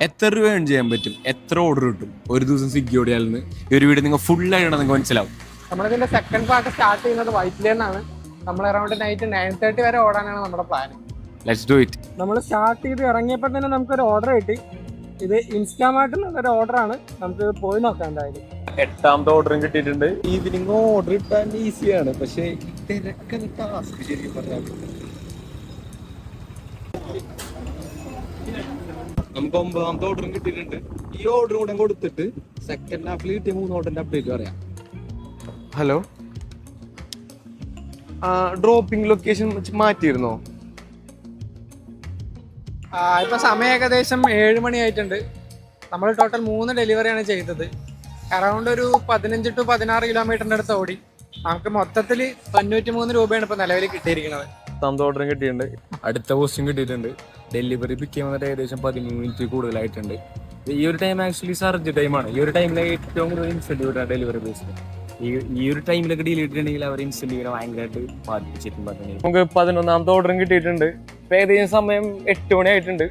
എത്ര രൂപ ഏൺ ചെയ്യാൻ പറ്റും, എത്ര ഓർഡർ കിട്ടും ഒരു ദിവസം സ്വിഗ്ഗി ഓടിയാൽ നിന്ന് ഈ ഒരു വീഡിയോ നിങ്ങൾ ഫുൾ ആയിട്ടാണ് നിങ്ങൾക്ക് മനസ്സിലാവും. നമ്മളിതിന്റെ സെക്കൻഡ് പാർട്ട് സ്റ്റാർട്ട് ചെയ്യുന്നത് വൈറ്റിലെന്നാണ്. നമ്മൾ അറൗണ്ട് നൈറ്റ് 9:30 വരെ ഓടാനാണ് നമ്മുടെ പ്ലാൻ. Let's do it. നമ്മൾ സ്റ്റാർട്ട് ചെയ്ത് ഇറങ്ങിയപ്പോൾ തന്നെ നമുക്കൊരു ഓർഡർ കിട്ടി. ഇത് ഇൻസ്റ്റാമാർട്ടിൽ നിന്നൊരു ഓർഡറാണ്. നമുക്ക് പോയി നോക്കാം എന്തായാലും. 8ാമത്തെ ഓർഡറും കിട്ടിയിട്ടുണ്ട്. ഈവനിങ് ഓർഡർ കിട്ടാൻ ഈസിയാണ്, പക്ഷേ തിരക്കുന്ന ടാസ്ക് ശരിക്കും പറഞ്ഞാൽ. നമുക്ക് 9ാമത്തെ ഓർഡറും കിട്ടിയിട്ടുണ്ട്. ഈ ഓർഡർ കൂടെ കൊടുത്തിട്ട് സെക്കൻഡ് ഹാഫിൽ കിട്ടിയ 3 ഓർഡറിന്റെ അപ്ഡേറ്റ് പറയാം. ഹലോ, ഡ്രോപ്പിംഗ് ലൊക്കേഷൻ മാറ്റിയിരുന്നോ? ഇപ്പൊ സമയം ഏകദേശം 7 മണി ആയിട്ടുണ്ട്. നമ്മൾ ടോട്ടൽ 3 ഡെലിവറിയാണ് ചെയ്തത്. അറൗണ്ട് ഒരു 15 to 16 കിലോമീറ്ററിന്റെ അടുത്ത് ഓടി. നമുക്ക് മൊത്തത്തിൽ 93 രൂപയാണ് ഇപ്പൊ നിലവിൽ കിട്ടിയിരിക്കുന്നത്. 10ാമത്തെ ഓർഡറും കിട്ടിയിട്ടുണ്ട്. അടുത്ത പോസ്റ്റും കിട്ടിയിട്ടുണ്ട്. ഡെലിവറി പിക്ക് ചെയ്യുന്നത് ഏകദേശം 13 മിനിറ്റ് കൂടുതലായിട്ടുണ്ട്. ഈ ഒരു ടൈം ആക്ച്വലി സർജ് ടൈമാണ്. ഈ ഒരു ടൈമിൽ ഏറ്റവും കൂടുതൽ ഇൻസെന്റീവ് ഡെലിവറി ബേസിൽ ഈ ഒരു ടൈമിലൊക്കെ ഡീൽ ചെയ്തിട്ടുണ്ടെങ്കിൽ അവർ ഇൻസെന്റീവിനെ ഭയങ്കരമായിട്ട് ബാധിച്ചിട്ടുണ്ട്. നമുക്ക് 11ാമത്തെ ഓർഡറും കിട്ടിയിട്ടുണ്ട്. ഇപ്പൊ ഏകദേശം സമയം 8 മണി ആയിട്ടുണ്ട്.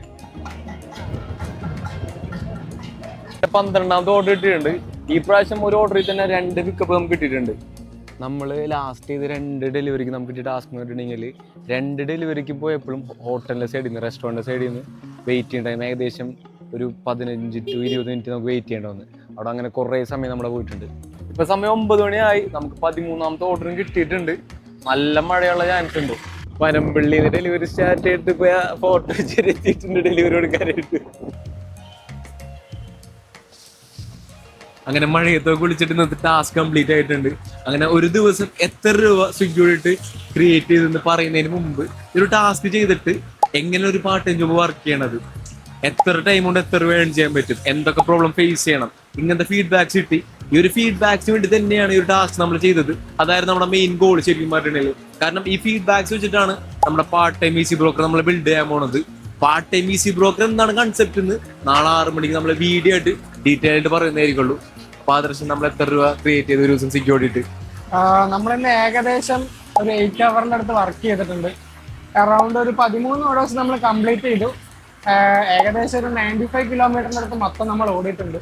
12ാമത്തെ ഓർഡർ കിട്ടിയിട്ടുണ്ട്. ഈ പ്രാവശ്യം ഒരു ഓർഡറിൽ തന്നെ 2 പിക്കപ്പ് നമുക്ക് കിട്ടിയിട്ടുണ്ട്. നമ്മൾ ലാസ്റ്റ് ചെയ്ത് 2 ഡെലിവറിക്ക് നമുക്ക് കിട്ടിയ ടാസ്ക് എന്ന് പറഞ്ഞിട്ടുണ്ടെങ്കിൽ 2 ഡെലിവറിക്ക് പോയപ്പോഴും ഹോട്ടലിൻ്റെ സൈഡിൽ നിന്ന് റെസ്റ്റോറൻറ്റ് സൈഡിൽ നിന്ന് വെയിറ്റ് ചെയ്യേണ്ട ടൈം ഏകദേശം ഒരു 15 to 20 മിനിറ്റ് നമുക്ക് വെയിറ്റ് ചെയ്യേണ്ടി വന്നു. അവിടെ അങ്ങനെ കുറേ സമയം നമ്മുടെ പോയിട്ടുണ്ട്. ഇപ്പം സമയം 9 മണിയായി. നമുക്ക് 13ാമത്തെ ഓർഡറും കിട്ടിയിട്ടുണ്ട്. നല്ല മഴയുള്ള ചാൻസ് ഉണ്ട്. പനമ്പള്ളിയിൽ ഡെലിവറി സ്റ്റാർട്ട് ചെയ്തിട്ട് പോയ ഫോട്ടോ എത്തിയിട്ടുണ്ട് ഡെലിവറി കൊടുക്കാനായിട്ട്. അങ്ങനെ മഴയത്തൊക്കെ കുളിച്ചിട്ട് ഇന്നത്തെ ടാസ്ക് കംപ്ലീറ്റ് ആയിട്ടുണ്ട്. അങ്ങനെ ഒരു ദിവസം എത്ര രൂപ സ്വിഗ്ഗി വഴിയിട്ട് ക്രിയേറ്റ് ചെയ്തെന്ന് പറയുന്നതിന് മുമ്പ് ഒരു ടാസ്ക് ചെയ്തിട്ട് എങ്ങനെ ഒരു പാർട്ട് ടൈം ജോബ് വർക്ക് ചെയ്യണത്, എത്ര ടൈം കൊണ്ട് എത്ര രൂപ ഏൺ ചെയ്യാൻ പറ്റും, എന്തൊക്കെ പ്രോബ്ലം ഫേസ് ചെയ്യണം, ഇങ്ങനത്തെ ഫീഡ്ബാക്സ് കിട്ടി. ഈ ഒരു ഫീഡ്ബാക്സിന് വേണ്ടി തന്നെയാണ് ഈ ഒരു ടാസ്ക് നമ്മൾ ചെയ്തത്. അതായിരുന്നു നമ്മുടെ മെയിൻ ഗോൾ ശരിക്കും പറഞ്ഞിട്ടുണ്ടെങ്കിൽ. കാരണം ഈ ഫീഡ്ബാക്സ് വെച്ചിട്ടാണ് നമ്മുടെ പാർട്ട് ടൈം ഈസി ബ്രോക്കർ നമ്മൾ ബിൽഡ് ചെയ്യാൻ പോണത്. പാർട്ട് ടൈം ഈസി ബ്രോക്കർ എന്താണ് കൺസെപ്റ്റ് എന്ന് നാളെ 6 മണിക്ക് നമ്മൾ വീഡിയോ ആയിട്ട് ഡീറ്റെയിൽ ആയിട്ട് പറയുന്നതായിരിക്കുള്ളൂ. അപ്പൊ ആദർശം നമ്മൾ എത്ര രൂപ ക്രിയേറ്റ് ചെയ്ത് ഒരു ദിവസം സ്വിഗ്ഗി ഓടിയിട്ട്? നമ്മളിന്ന് ഏകദേശം ഒരു 8 ഹവറിന്റെ അടുത്ത് വർക്ക് ചെയ്തിട്ടുണ്ട്. അറൗണ്ട് ഒരു 13 ഓർഡേഴ്സ് നമ്മൾ കംപ്ലീറ്റ് ചെയ്തു. ഏകദേശം ഒരു 95 കിലോമീറ്ററിന്റെ അടുത്ത് മൊത്തം നമ്മൾ ഓടിയിട്ടുണ്ട്.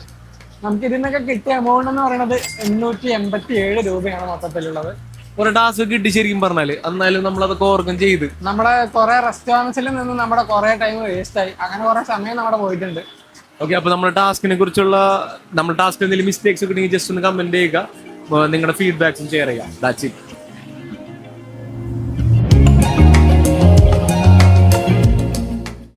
നമുക്ക് ഇതിനൊക്കെ കിട്ടിയ എമൗണ്ട് എന്ന് പറയുന്നത് 887 രൂപയാണ് മൊത്തത്തിലുള്ളത്. കുറെ ടാസ്ക് കിട്ടി ശരിക്കും പറഞ്ഞാല്. എന്നാലും നമ്മൾ അതൊക്കെ ഓർഗൻ ചെയ്ത് നമ്മുടെ കുറെ റെസ്റ്റോറൻറ്റ്സിൽ നിന്ന് നമ്മുടെ കുറെ ടൈം വേസ്റ്റ് ആയി. അങ്ങനെ കുറെ സമയം നമ്മുടെ പോയിട്ടുണ്ട്. ഓക്കെ, അപ്പൊ നമ്മുടെ ടാസ്കിനെ കുറിച്ചുള്ള നമ്മുടെ ടാസ്കിൽ എന്തെങ്കിലും മിസ്റ്റേക്സ് ഒക്കെ ഉണ്ടെങ്കിൽ ജസ്റ്റ് ഒന്ന് കമന്റ് ചെയ്യുക. നിങ്ങളുടെ ഫീഡ്ബാക്സും ഷെയർ ചെയ്യുക. That's it.